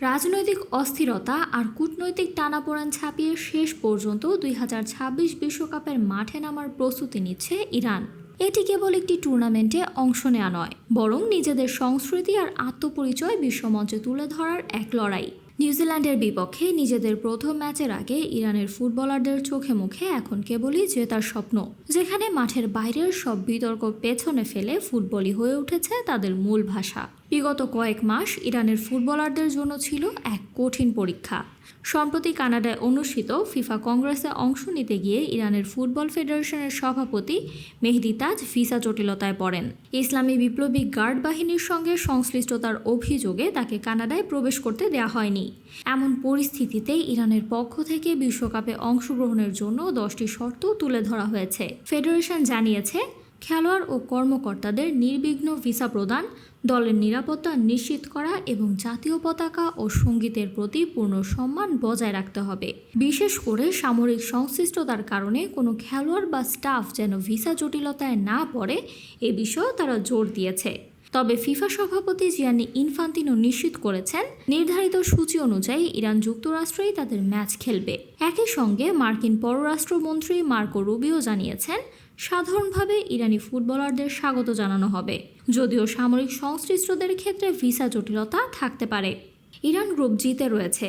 রাজনৈতিক অস্থিরতা আর কূটনৈতিক টানাপোড়েন ছাপিয়ে শেষ পর্যন্ত ২০২৬ বিশ্বকাপের মাঠে নামার প্রস্তুতি নিচ্ছে ইরান। এটি কেবল একটি টুর্নামেন্টে অংশ নেওয়া নয়, বরং নিজেদের সংস্কৃতি আর আত্মপরিচয় বিশ্বমঞ্চে তুলে ধরার এক লড়াই। নিউজিল্যান্ডের বিপক্ষে নিজেদের প্রথম ম্যাচের আগে ইরানের ফুটবলারদের চোখে মুখে এখন কেবলই জেতার স্বপ্ন, যেখানে মাঠের বাইরের সব বিতর্ক পেছনে ফেলে ফুটবলই হয়ে উঠেছে তাদের মূল ভাষা। বিগত কয়েক মাস ইরানের ফুটবলারদের জন্য ছিল এক কঠিন পরীক্ষা। সম্প্রতি কানাডায় অনুষ্ঠিত ফিফা কংগ্রেসে অংশ নিতে গিয়ে ইরানের ফুটবল ফেডারেশনের সভাপতি মেহদি তাজ ভিসা জটিলতায় পড়েন। ইসলামী বিপ্লবী গার্ড বাহিনীর সঙ্গে সংশ্লিষ্টতার অভিযোগে তাকে কানাডায় প্রবেশ করতে দেওয়া হয়নি। এমন পরিস্থিতিতে ইরানের পক্ষ থেকে বিশ্বকাপে অংশগ্রহণের জন্য 10টি শর্ত তুলে ধরা হয়েছে। ফেডারেশন জানিয়েছে, খেলোয়াড় ও কর্মকর্তাদের নির্বিঘ্ন ভিসা প্রদান, দলের নিরাপত্তা নিশ্চিত করা এবং জাতীয় পতাকা ও সঙ্গীতের প্রতি পূর্ণ সম্মান বজায় রাখতে হবে। বিশেষ করে সামরিক সংশ্লিষ্টতার কারণে কোনো খেলোয়াড় বা স্টাফ যেন ভিসা জটিলতায় না পড়ে, এ বিষয়েও তারা জোর দিয়েছে। তবে ফিফা সভাপতি জিয়ানি ইনফান্তিনো নিশ্চিত করেছেন, নির্ধারিত সূচি অনুযায়ী ইরান যুক্তরাষ্ট্রই তাদের ম্যাচ খেলবে। একই সঙ্গে মার্কিন পররাষ্ট্রমন্ত্রী মার্কো রুবিও জানিয়েছেন, সাধারণভাবে ইরানি ফুটবলারদের স্বাগত জানানো হবে, যদিও সামরিক সংশ্লিষ্টদের ক্ষেত্রে ভিসা জটিলতা থাকতে পারে। ইরান গ্রুপ জিতে রয়েছে,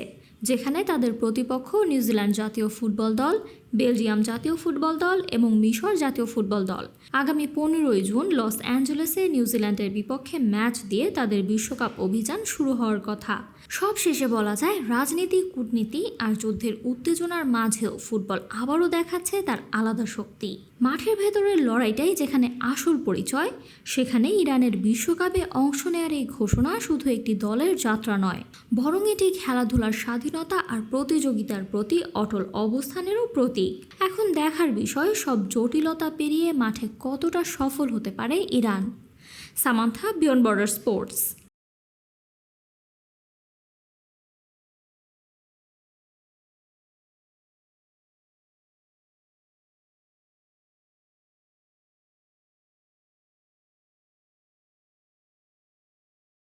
যেখানে তাদের প্রতিপক্ষ নিউজিল্যান্ড জাতীয় ফুটবল দল, বেলজিয়াম জাতীয় ফুটবল দল এবং মিশর জাতীয় ফুটবল দল। আগামী 15ই জুন লস অ্যাঞ্জেলেসে নিউজিল্যান্ডের বিপক্ষে ম্যাচ দিয়ে তাদের বিশ্বকাপ অভিযান শুরু হওয়ার কথা। সব শেষে বলা যায়, রাজনীতি, কূটনীতি আর যুদ্ধের উত্তেজনার মাঝেও ফুটবল আবারও দেখাচ্ছে তার আলাদা শক্তি। মাঠের ভেতরের লড়াইটাই যেখানে আসল পরিচয়, সেখানে ইরানের বিশ্বকাপে অংশ নেওয়ার এই ঘোষণা শুধু একটি দলের যাত্রা নয়, বরং এটি খেলাধুলার স্বাধীনতা আর প্রতিযোগিতার প্রতি অটল অবস্থানেরও প্রতীক। এখন দেখার বিষয়, সব জটিলতা পেরিয়ে মাঠে কতটা সফল হতে পারে Iran. Samantha, beyond border sports.